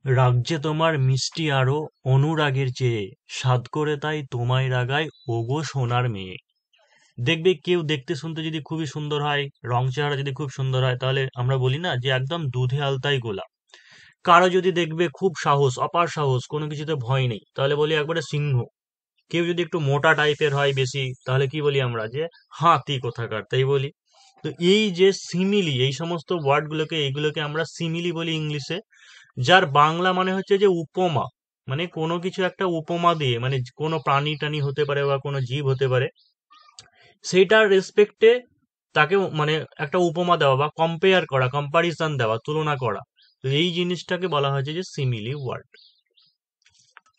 রাগ তোমার মিষ্টি আরো অনুরাগের চেয়ে, সাধ করে তাই তোমায় রাগায় ওগো সোনার মেয়ে। দেখবে কেউ দেখতে শুনতে যদি খুবই সুন্দর হয়, রং চেহারা যদি খুব সুন্দর হয়, তাহলে আমরা বলি না যে একদম দুধে আলতাই গোলা। কারো যদি দেখবে খুব সাহস, অপার সাহস, কোনো কিছুতে ভয় নেই, তাহলে বলি একবারে সিংহ। কেউ যদি একটু মোটা টাইপের হয় বেশি, তাহলে কি বলি আমরা যে হাতি কোথাকার, তাই বলি। তো এই যে সিমিলি, এই সমস্ত ওয়ার্ডগুলোকে, এইগুলোকে আমরা সিমিলি বলি ইংলিশে, যার বাংলা মানে হচ্ছে যে উপমা। মানে কোনো কিছু একটা উপমা দিয়ে, মানে কোনো প্রাণী টানি হতে পারে বা কোনো জীব হতে পারে, সেইটার রেসপেক্টে তাকে মানে একটা উপমা দেওয়া বা কম্পেয়ার করা, কম্পারিজন দেওয়া, তুলনা করা। তো এই জিনিসটাকে বলা হয়েছে যে সিমিলি ওয়ার্ড।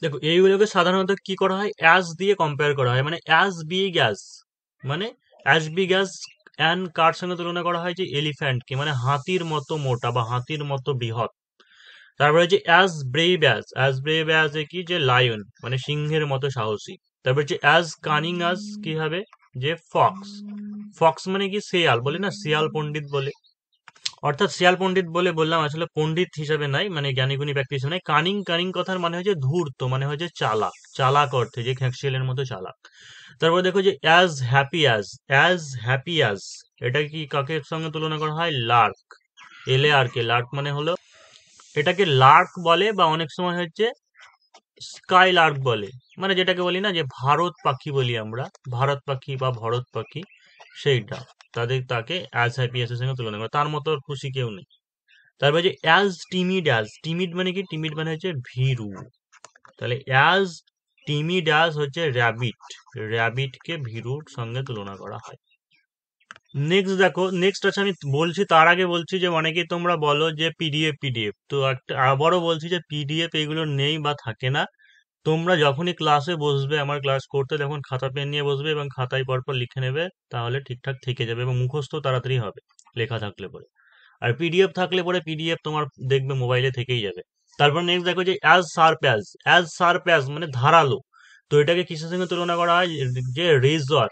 দেখো এইগুলোকে সাধারণত কি করা হয়, অ্যাজ দিয়ে কম্পেয়ার করা হয়, মানে অ্যাজ বিগ অ্যাজ, মানে অ্যাজ বিগ অ্যাজ। অ্যান্ড কার সঙ্গে তুলনা করা হয় যে এলিফ্যান্টকে, মানে হাতির মতো মোটা বা হাতির মতো বৃহৎ। তারপরে হচ্ছে as brave as, as brave as a কি যে লায়ন, মানে সিংহের মতো সাহসী। তারপর হচ্ছে অ্যাজ কানিং অ্যাজ কি হবে যে ফক্স। ফক্স মানে কি শিয়াল, বলে না শিয়াল পণ্ডিত বলে। অর্থাৎ শিয়াল পণ্ডিত বলে বললাম, আসলে পণ্ডিত হিসেবে নাই, মানে জ্ঞানীগুণী ব্যক্তি হিসেবে নাই। কানিং, কানিং কথার মানে হচ্ছে ধূর্ত, মানে হচ্ছে চালাক, চালাক অর্থে যে খ্যাঁকশিয়ালের মতো চালাক। তারপর দেখো যে as happy as, as happy as, এটা কি কাকে সঙ্গে তুলনা করা হয়, লার্ক। এলে আর কে, লার্ক মানে হলো, এটাকে লার্ক বলে বা অনেক সময় হচ্ছে স্কাই লার্ক বলে, মানে যেটাকে বলি না যে ভারত পাখি বলি আমরা, ভারত পাখি বা ভরত পাখি, সেইটা। তাকে অ্যাজ হ্যাপি এর সঙ্গে তুলনা করে, তার মতো আর খুশি কেউ নেই। তারপরে যে অ্যাজ টিমিড অ্যাজ, টিমিড মানে কি, টিমিড মানে হচ্ছে ভীরু। তাহলে অ্যাজ টিমিড অ্যাজ হচ্ছে র্যাবিট, র্যাবিটকে ভীরুর সঙ্গে তুলনা করা হয়। নেক্সট দেখো, নেক্সট আছে, আমি বলছি তার আগে বলছি যে অনেকেই তোমরা বলো যে পিডিএফ পিডিএফ, তো একটা আবারও বলছি যে পিডিএফ এইগুলো নেই বা থাকে না। তোমরা যখনই ক্লাসে বসবে, আমার ক্লাস করতে, তখন খাতা পেন নিয়ে বসবে এবং খাতায় পরপর লিখে নেবে, তাহলে ঠিকঠাক থেকে যাবে এবং মুখস্থ তাড়াতাড়ি হবে লেখা থাকলে পরে। আর পিডিএফ থাকলে পরে পিডিএফ তোমার দেখবে মোবাইলে থেকেই যাবে। তারপর নেক্সট দেখো যে as sharp as, as sharp as মানে ধারালো। তো এটাকে কিসের সঙ্গে তুলনা করা হয়, যে রেজর।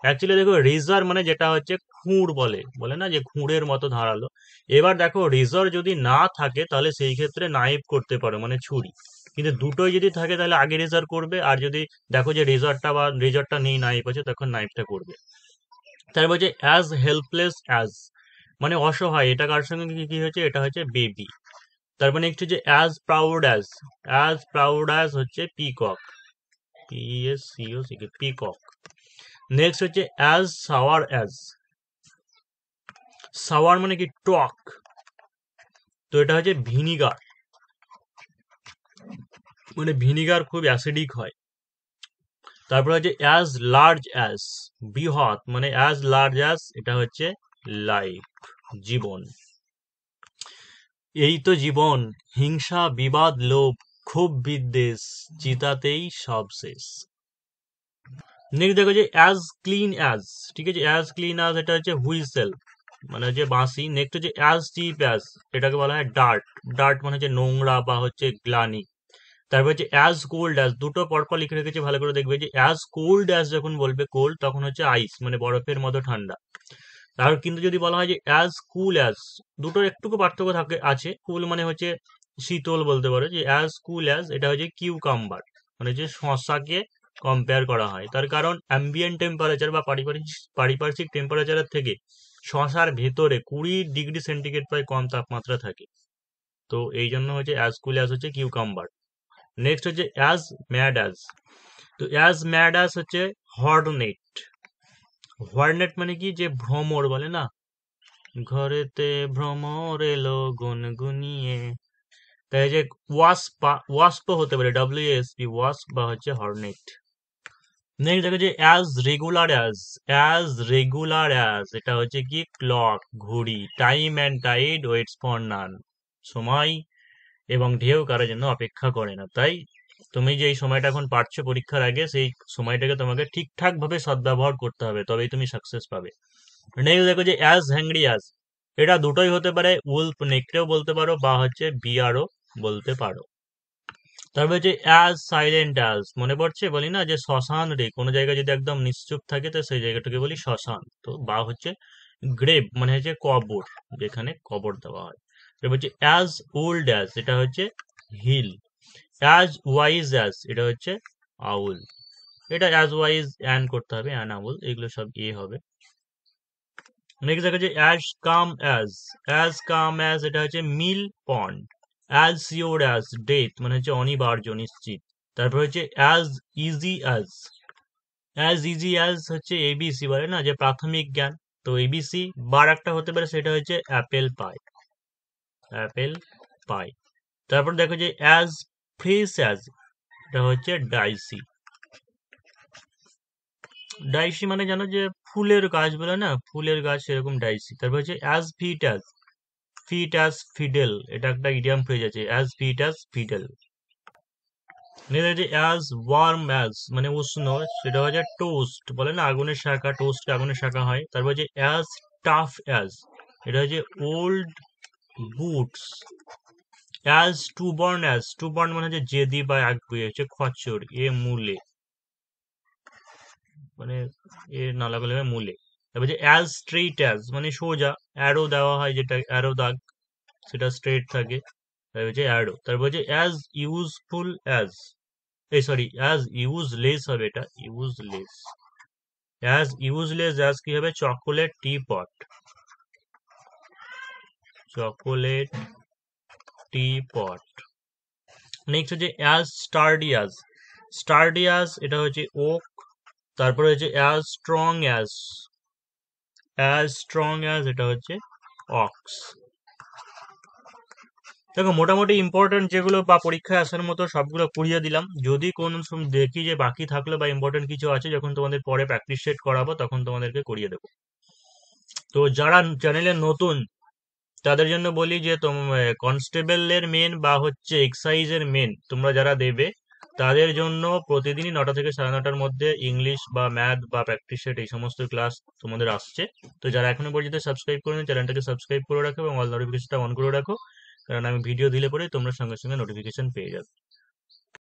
অ্যাকচুয়ালি দেখো রেজার মানে যেটা হচ্ছে খুঁড় বলে, বলে না যে খুঁড়ের মতো ধারালো। এবার দেখো রেজর যদি না থাকে, তাহলে সেই ক্ষেত্রে নাইফ করতে পারো, মানে ছুরি। কিন্তু দুটোই যদি থাকে, তাহলে আগে রেজার করবে, আর যদি দেখো যে রেজারটা বা রেজারটা নেই, নাইফ আছে, তখন নাইফটা করবে। তারপর হচ্ছে অ্যাজ হেল্পলেস অ্যাজ, মানে অসহায়। এটা কার সঙ্গে কি কি হচ্ছে, এটা হচ্ছে বেবি। তারপর নেক্সট হচ্ছে as proud as, as proud as হচ্ছে পিকক, PSCOCK, পিকক। নেক্সট হচ্ছে অ্যাজ সাওয়ার অ্যাজ, সাওয়ার মানে কি টক, তো এটা হচ্ছে ভিনিগার, মানে ভিনিগার খুব অ্যাসিডিক হয়। তারপর হচ্ছে অ্যাজ লার্জ অ্যাজ, বৃহৎ, মানে অ্যাজ লার্জ অ্যাজ, এটা হচ্ছে লাইফ, জীবন। এই তো জীবন, হিংসা বিবাদ লোভ ক্ষোভ বিদ্বেষ, চিতাতেই সব শেষ। নেক্সট দেখো যে অ্যাজ ক্লিন অ্যাজ, ঠিক আছে, অ্যাজ ক্লিন অ্যাজ এটা হচ্ছে হুইসেল, মানে হচ্ছে বাঁশি। নেক্সট হচ্ছে অ্যাজ চিপ অ্যাজ, এটাকে বলা হয় ডার্ট, ডার্ট মানে হচ্ছে নোংরা বা হচ্ছে গ্লানি। তারপর হচ্ছে অ্যাজ কোল্ড অ্যাজ, দুটো পরপর লিখে রেখেছি, ভালো করে দেখবে যে অ্যাজ কোল্ড অ্যাজ যখন বলবে, কোল্ড তখন হচ্ছে আইস, মানে বরফের মতো ঠান্ডা। আর কিন্তু যদি বলা হয় যে অ্যাজ কুল অ্যাজ, দুটোর একটুকু পার্থক্য থাকে আছে, কুল মানে হচ্ছে শীতল বলতে পারো, যে অ্যাজ কুল অ্যাজ এটা হচ্ছে কিউকাম্বার, মানে যে শসাকে কম্পেয়ার করা হয়। তার কারণ অ্যাম্বিয়েন্ট টেম্পারেচার বা পারিপার্শ্বিক টেম্পারেচারের থেকে শসার ভেতরে 20 ডিগ্রি সেন্টিগ্রেড প্রায় কম তাপমাত্রা থাকে। তো এই জন্য হচ্ছে অ্যাজ কুল অ্যাজ হচ্ছে কিউকাম্বার। নেক্সট হচ্ছে অ্যাজ ম্যাড অ্যাজ, তো অ্যাজ ম্যাড অ্যাজ হচ্ছে হর্নেট। হর্নেট মানে কি, যে ভ্রমর বলে না, ঘরেতে ভ্রমর এলো গুনগুনিয়ে, তাই যে ওয়াস্প, ওয়াস্প হতে পারে, WASP, ওয়াস্প বা হচ্ছে হর্নেট। নেক্সট দেখো যে as regular as, as regular as এটা হচ্ছে কি ক্লক, ঘড়ি। Time and tide waits for none, সময় এবং ঢেউ কারোর জন্য অপেক্ষা করে না। তাই তুমি যে এই সময়টা এখন পাচ্ছ পরীক্ষার আগে, সেই সময়টাকে তোমাকে ঠিকঠাক ভাবে সদ্ব্যবহার করতে হবে, তবেই তুমি সাকসেস পাবে। নেক্সট দেখো যে অ্যাজ হ্যাংরি অ্যাজ, এটা দুটোই হতে পারে, উলফ নেকড়েও বলতে পারো বা হচ্ছে বিয়ারও বলতে পারো। তারপর হচ্ছে অ্যাজ সাইলেন্ট অ্যাজ, মনে পড়ছে বলি না যে শ্মশান রে, কোনো জায়গায় যদি একদম নিশ্চুপ থাকে, তো সেই জায়গাটাকে বলি শ্মশান। তো বা হচ্ছে গ্রেভ মানে হচ্ছে কবর, যেখানে কবর দেওয়া হয়। তারপর হচ্ছে অ্যাজ ওল্ড অ্যাজ, এটা হচ্ছে হিল। অ্যাজ ওয়াইজ অ্যাজ এটা হচ্ছে আউল। এটা অ্যাজ ওয়াইজ অ্যান করতে হবে, অ্যান আউল এগুলো সব এ হবে। নেক্সট দেখা যাচ্ছে অ্যাজ কাম অ্যাজ এটা হচ্ছে মিল পন্ড। অ্যাজ সিওর অ্যাজ ডেথ মানে হচ্ছে অনিবার্য নিশ্চিত। তারপর হচ্ছে অ্যাজ ইজি অ্যাজ হচ্ছে এবিসি বলে না যে প্রাথমিক জ্ঞান, তো এবিসি বার একটা হতে পারে সেটা হচ্ছে অ্যাপেল পাই। তারপর দেখো যে অ্যাজ ফ্রেশ অ্যাজ এটা হচ্ছে ডাইসি মানে জানো যে ফুলের গাছ বলে না, ফুলের গাছ সেরকম ডাইসি। তারপর হচ্ছে অ্যাজ ফিডেল এটা একটা ইডিয়াম ফ্রেজ আছে, as fiddle. As warm as মানে উষ্ণ, সেটা হচ্ছে টোস্ট বলে না আগুনের শাখা, টোস্টকে আগুনের শাখা হয়। তারপর হচ্ছে অ্যাজ টাফ অ্যাজ এটা হচ্ছে ওল্ড বুটস। টু বর্ন মানে হচ্ছে জেদি বা একগুঁয়ে, হচ্ছে খচ্চর এ মূলে, মানে এ নালা গলে মূলে। তারপর যে অ্যাজ স্ট্রেইট অ্যাজ মানে সোজা, অ্যারো দেওয়া হয় যেটা অ্যারো দাগ সেটা স্ট্রেট থাকে, তারপর হচ্ছে অ্যারো। তারপর হচ্ছে অ্যাজ ইউজফুল অ্যাজ, এই সরি অ্যাজ ইউজলেস হবে, এটা ইউজলেস অ্যাজ কি হবে, চকোলেট টি পট। নেক্সট হচ্ছে অ্যাজ স্টার্ডিয়াস এটা হচ্ছে ওক। তারপরে হচ্ছে অ্যাজ স্ট্রং অ্যাজ এটা হচ্ছে অক্স। দেখো মোটামুটি ইম্পর্টেন্ট যেগুলো বা পরীক্ষায় আসার মতো সবগুলো করিয়ে দিলাম। যদি কোনো সময় দেখি যে বাকি থাকলো বা ইম্পর্টেন্ট কিছু আছে, যখন তোমাদের পরে প্র্যাকটিস সেট করাবো তখন তোমাদেরকে করিয়ে দেবো। তো যারা চ্যানেলে নতুন তাদের জন্য বলি যে কনস্টেবলের মেন বা হচ্ছে এক্সাইজের মেন তোমরা যারা দেবে তাদের জন্য প্রতিদিনই 9টা থেকে 9:30টার মধ্যে ইংলিশ বা ম্যাথ বা প্র্যাকটিস সেট এই সমস্ত ক্লাস তোমাদের আসছে। তো যারা এখনো পর্যন্ত সাবস্ক্রাইব করেনি চ্যানেলটাকে সাবস্ক্রাইব করে রাখো এবং অল নোটিফিকেশনটা অন করে রাখো, কারণ আমি ভিডিও দিলে পরে তোমরা সঙ্গে সঙ্গে নোটিফিকেশন পেয়ে যাবে।